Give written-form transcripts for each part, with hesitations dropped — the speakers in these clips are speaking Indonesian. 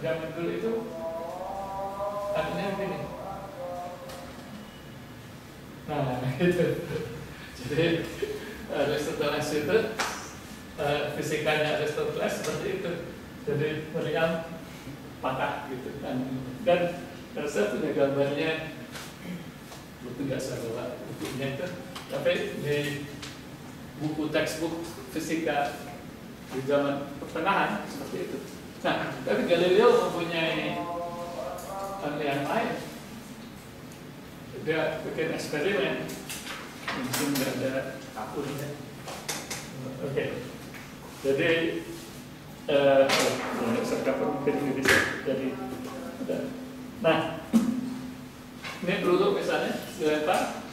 zaman dulu itu artinya begini. Nah, itu. Jadi Aristoteles itu fisikanya Aristoteles seperti itu. Jadi meriam patah gitu kan. Dan saya punya gambarnya, buku nggak saya bawa bukunya itu, tapi di buku textbook fisika di zaman pertengahan seperti itu. Nah, tapi Galileo mempunyai yang lain. Dia bikin eksperimen, mungkin nggak ada akunnya. Oke. Jadi serkapur mungkin ini bisa jadi. Nah, ini peluru misalnya dilempar,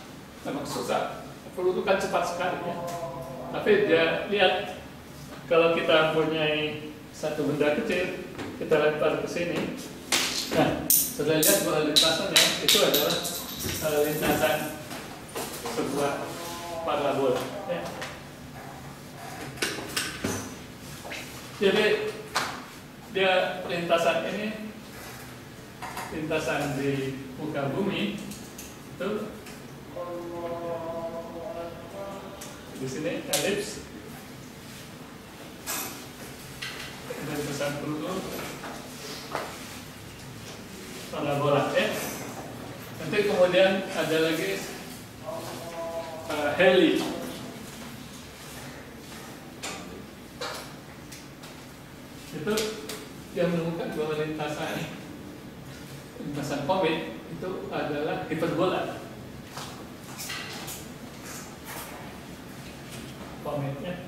memang susah. Peluru kan cepat sekali ya. Tapi dia lihat kalau kita mempunyai satu benda kecil, kita lempar ke sini. Nah, sudah lihat bahwa lintasannya itu adalah lintasan sebuah parabola. Ya. Jadi dia lintasan ini, lintasan di muka bumi itu di sini elips, lintasan peluru parabola ya. Nanti kemudian ada lagi heli. Itu yang menemukan bahwa lintasan komet itu adalah hiperbola. Kometnya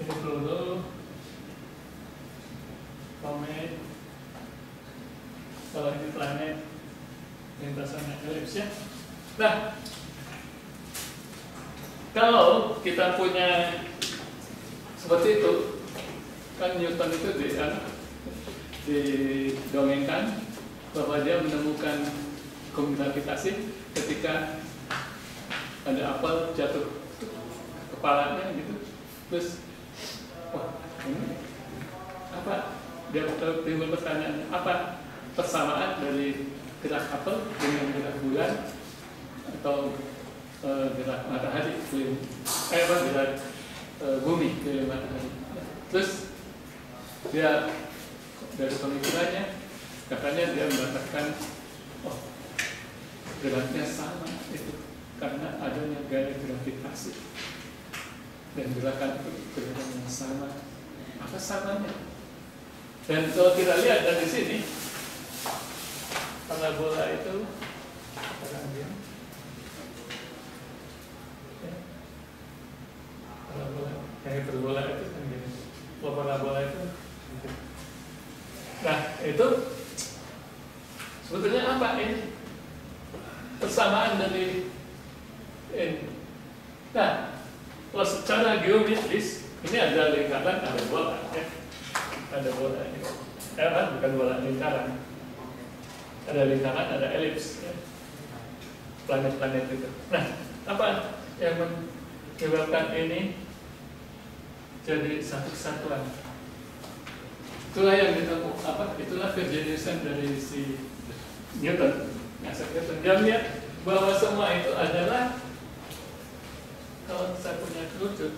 ini peluru komet, kalau ini planet lintasannya elips ya. Nah, kalau kita punya seperti itu, kan Newton itu didongengkan bahwa dia menemukan gravitasi ketika ada apel jatuh ke kepalanya gitu. Terus, wah ini apa? Dia timbul pertanyaan, apa persamaan dari gerak apel dengan gerak bulan atau gerak matahari gerak bumi ke matahari. Terus dia dari pemikirannya katanya dia mengatakan, oh geraknya sama itu karena adanya gaya gravitasi dan gerakan yang sama. Apa samanya? Dan kalau kita lihat dari sini, parabola itu parabola itu kan gini. Parabola itu. Nah, itu sebetulnya apa ini? Persamaan dari ini. Nah, kalau secara geometris ini ada lingkaran, ada bola ya. Ada bola ini. Bukan bola, lingkaran. Ada lingkaran, ada elips ya. Planet-planet itu. Nah, apa yang menyebabkan ini jadi satu kesatuan? Itulah yang ditemukan itulah kejeniusan dari si Newton. Dia melihat bahwa semua itu adalah, kalau saya punya kerucut,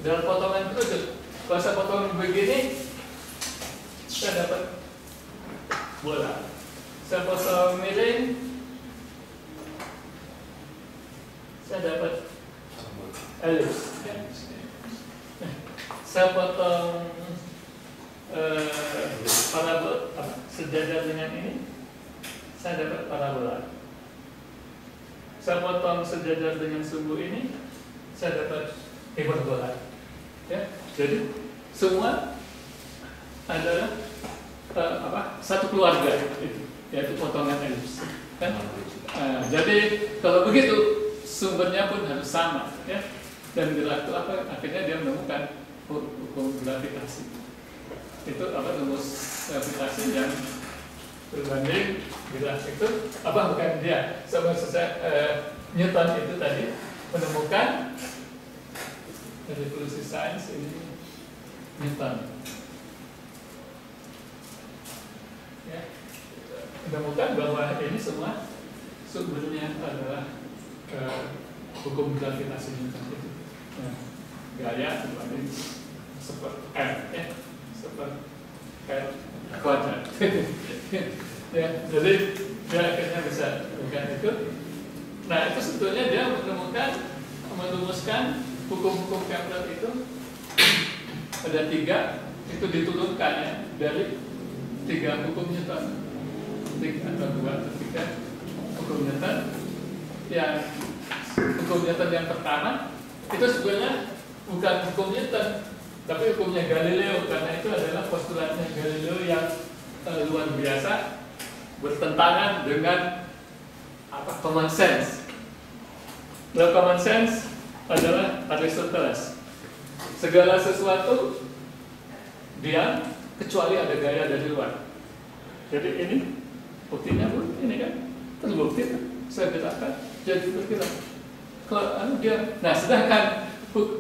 dalam potongan kerucut, kalau saya potong begini, saya dapat bola. Saya potong miring, saya dapat elips. Saya potong parabola sejajar dengan ini, saya dapat parabola. Saya potong sejajar dengan sumbu ini, saya dapat hiperbola. Ya, jadi semua adalah satu keluarga itu, yaitu potongan elips. Kan? Jadi kalau begitu sumbernya pun harus sama, ya. Dan gerak itu akhirnya dia menemukan hukum gravitasi. Itu rumus gravitasi yang berbanding gerak itu bukan dia. Newton itu tadi menemukan revolusi sains ini Newton. menemukan bahwa ini semua sumbernya adalah hukum gravitasi Newton itu. Nah, gaya dibanding seperti R, ya, seperti R kuadrat. Ya, jadi dia akhirnya bisa menemukan itu. Nah, itu sebetulnya dia merumuskan hukum-hukum Kepler itu ada 3, itu diturunkan ya dari 3 hukum Newton, 3 atau 2 atau 3 hukum Newton. Yang hukum Newton yang pertama itu sebenarnya bukan hukum Newton, tapi hukumnya Galileo, karena itu adalah postulatnya Galileo yang luar biasa, bertentangan dengan common sense. Law common sense adalah Aristoteles. Segala sesuatu diam kecuali ada gaya dari luar. Jadi ini buktinya pun ini kan terbukti, saya katakan jadi bergerak. Kalau dia, nah sedangkan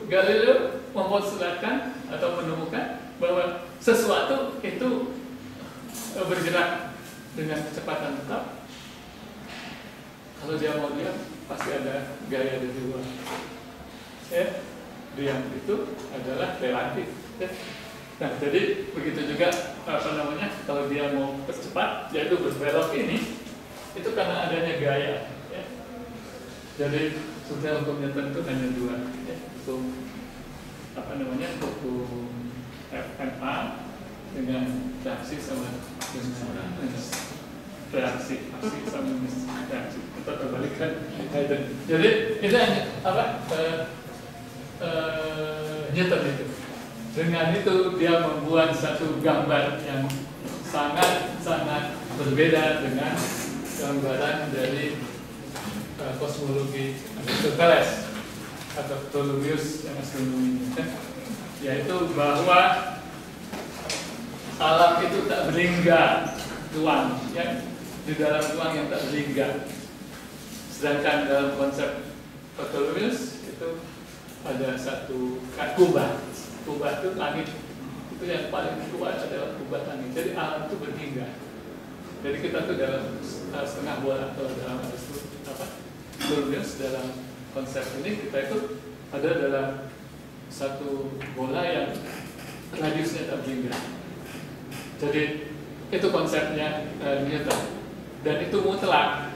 Galileo mempostulatkan atau menemukan bahwa sesuatu itu bergerak dengan kecepatan tetap. Kalau dia mau diam, pasti ada gaya dari luar. Ya, diam itu adalah relatif. Ya. Nah, jadi begitu juga kalau dia mau percepat, yaitu berbelok ini, itu karena adanya gaya. Ya. Jadi sudah hukum Newton itu hanya 2, ya. Hukum hukum FMA dengan reaksi sama reaksi sama reaksi atau terbalikan. Jadi itu hanya Newton itu. Dengan itu dia membuat satu gambar yang sangat berbeda dengan gambaran dari kosmologi Aristoteles atau Ptolemaios yang astronomi, yaitu bahwa alam itu tak berlingkar ruang, ya, di dalam ruang yang tak berlingkar. Sedangkan dalam konsep Ptolemaios itu ada satu kubah. Kubah itu langit, itu yang paling kuat adalah kubah langit. Jadi alam itu berlingkar. Jadi kita tuh dalam setengah bola atau dalam Ptolemaios dalam konsep ini kita itu ada dalam satu bola yang radiusnya tak berlingkar. Jadi itu konsepnya Newton, dan itu mutlak,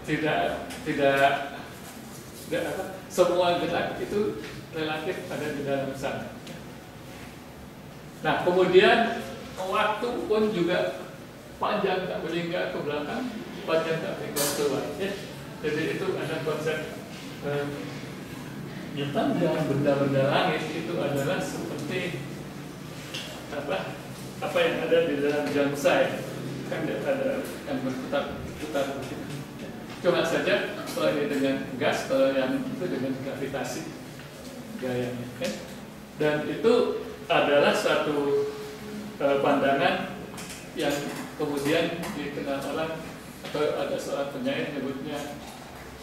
tidak semua gerak itu relatif ada di dalam sana. Nah, kemudian waktu pun juga panjang tak berlingkar ke belakang, panjang tak berlingkar keluar. Ya. Jadi itu ada konsep Newton dan benda-benda langit itu adalah seperti apa yang ada di dalam jam saya, kan ada yang berputar. Cuma saja kalau ini dengan gas, kalau yang itu dengan gravitasi gayanya, kan? Dan itu adalah suatu pandangan yang kemudian dikenal orang, atau ada seorang penyair menyebutnya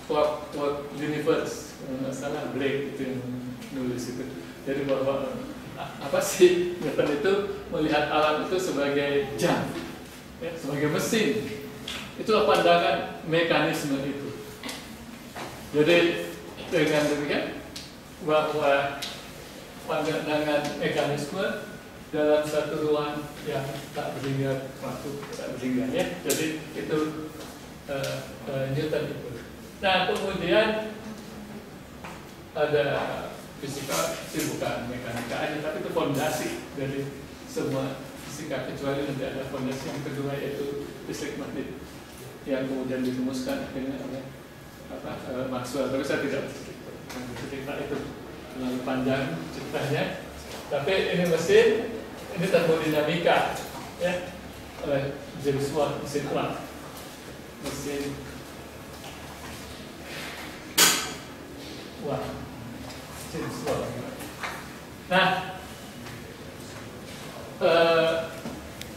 clockwork universe, kalau nggak salah Blake itu yang nulis itu. Jadi bahwa Newton itu melihat alam itu sebagai jam, ya, sebagai mesin. Itulah pandangan mekanisme itu. Jadi dengan demikian bahwa pandangan mekanisme dalam satu ruang yang tak berlingkar, waktu tak berlingkar, ya. Jadi itu Newton itu. Nah, kemudian ada fisika, bukan mekanika aja, tapi itu fondasi dari semua fisika, kecuali nanti ada fondasi yang kedua, yaitu fisik magnet yang kemudian dirumuskan akhirnya oleh Maxwell. Tapi saya tidak cerita itu, terlalu panjang ceritanya. Tapi ini mesin, ini termodinamika, ya, oleh James Watt, mesin Watt, mesin Watt. Nah,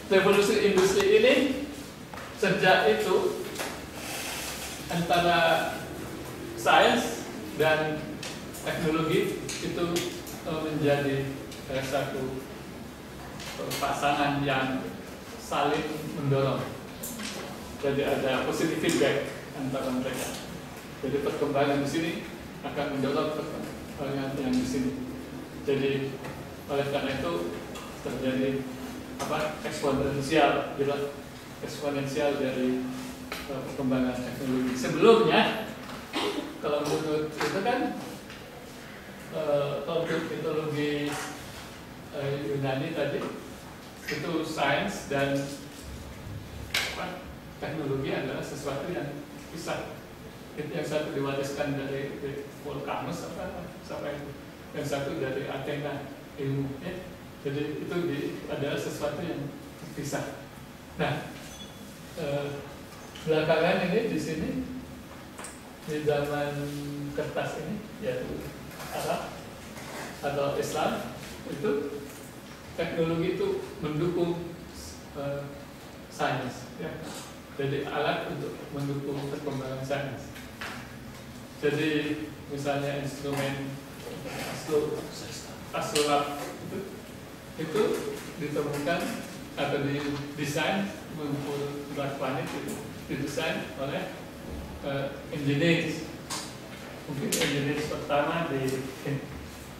revolusi industri ini sejak itu antara sains dan teknologi itu menjadi satu pasangan yang saling mendorong. Jadi ada positive feedback antara mereka. Jadi perkembangan di sini akan mendorong perkembangan yang di sini. Jadi oleh karena itu terjadi eksponensial dari perkembangan teknologi. Sebelumnya kalau menurut itu kan untuk mitologi Yunani tadi itu sains dan teknologi adalah sesuatu yang pisah. Yang satu diwariskan dari Vulcanus sampai yang satu dari Athena ilmu. Ya. Jadi itu adalah sesuatu yang terpisah. Nah, belakangan ini di sini di zaman kertas ini yaitu Arab atau Islam itu teknologi itu mendukung sains. Ya. Jadi alat untuk mendukung perkembangan sains. Jadi misalnya instrumen astrolab itu ditemukan atau didesain mengukur berat planet itu didesain oleh engineers. Mungkin engineers pertama di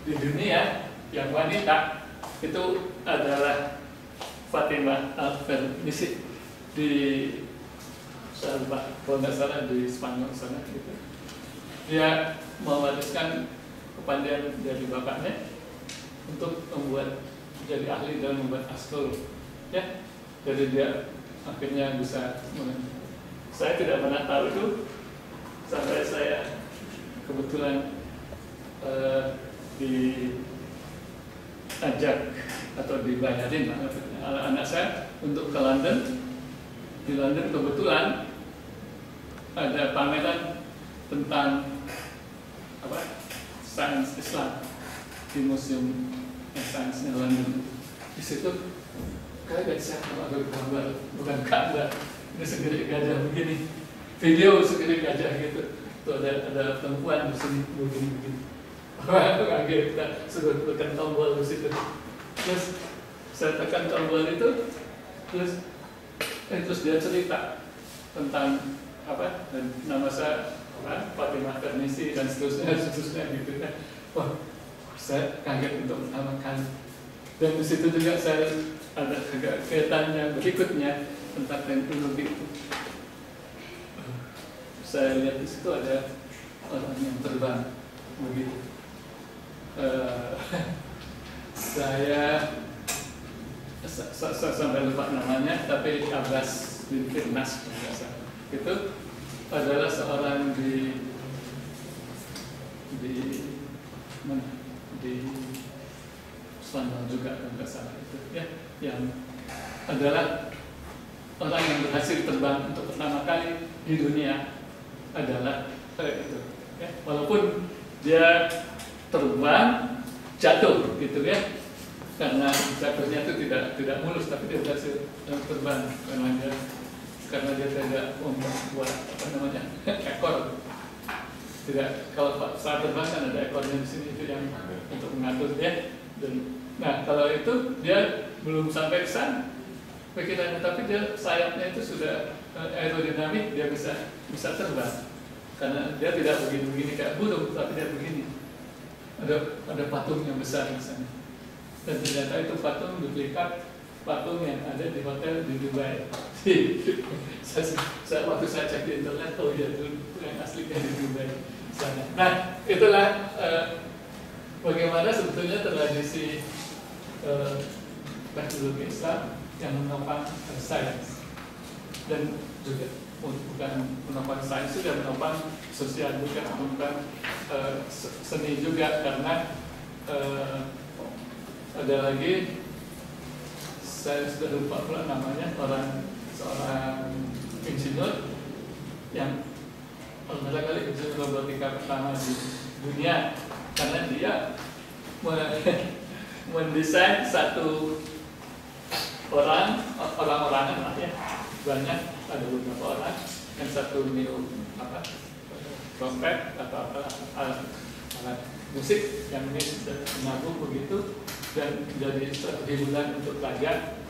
dunia yang wanita itu adalah Fatimah Al-Farnisi di kalau nggak salah di Spanyol sana gitu. Dia mewariskan kepandaian dari bapaknya untuk jadi ahli dalam membuat astrolog. Ya, jadi dia akhirnya bisa. Saya tidak pernah tahu itu sampai saya kebetulan diajak atau dibayarin anak saya untuk ke London. Di London kebetulan ada pameran tentang sains Islam di Museum Sainsnya London. Di situ kayak siapa ada gambar, bukan gambar, ini segede gajah begini, video segede gajah gitu. Tuh ada perempuan di sini begini. Aku kaget, kita sudah tekan tombol di situ. Terus saya tekan tombol itu, terus dia cerita tentang nama saya Fatimah Farnisi dan seterusnya gitu kan. Wah, saya kaget untuk pertama kali. Dan di situ juga saya ada kegiatannya berikutnya tentang teknologi itu. Saya lihat di situ ada orang yang terbang begitu. Saya sampai lupa namanya, tapi Abbas bin Firnas itu adalah seorang di Spanyol juga kalau nggak salah itu ya, yang adalah orang yang berhasil terbang untuk pertama kali di dunia adalah itu ya. Walaupun dia terbang jatuh gitu ya, karena jatuhnya itu tidak mulus, tapi dia berhasil terbang karena dia tidak membuat ekor. Tidak, kalau saat terbang kan ada ekornya di sini itu yang untuk mengatur dia. Nah kalau itu dia belum sampai ke sana pikirannya, tapi dia sayapnya itu sudah aerodinamik, dia bisa terbang karena dia tidak begini kayak burung, tapi dia begini. Ada patung yang besar di sana. Dan ternyata itu patung duplikat patung yang ada di hotel di Dubai. Waktu saya cek di internet, oh ya itu yang aslinya di Dubai sana. Nah itulah bagaimana sebetulnya tradisi teknologi Islam yang menopang sains, dan juga bukan menopang sains, sudah menopang sosial juga, menopang seni juga, karena ada lagi, saya sudah lupa pula namanya, seorang insinyur yang barangkali insinyur robotika pertama di dunia, karena dia mendesain satu orang-orangan lah ya, banyak, ada beberapa orang, yang satu trompet atau alat musik yang ini mengagung begitu, dan menjadi suatu hiburan untuk pelajar.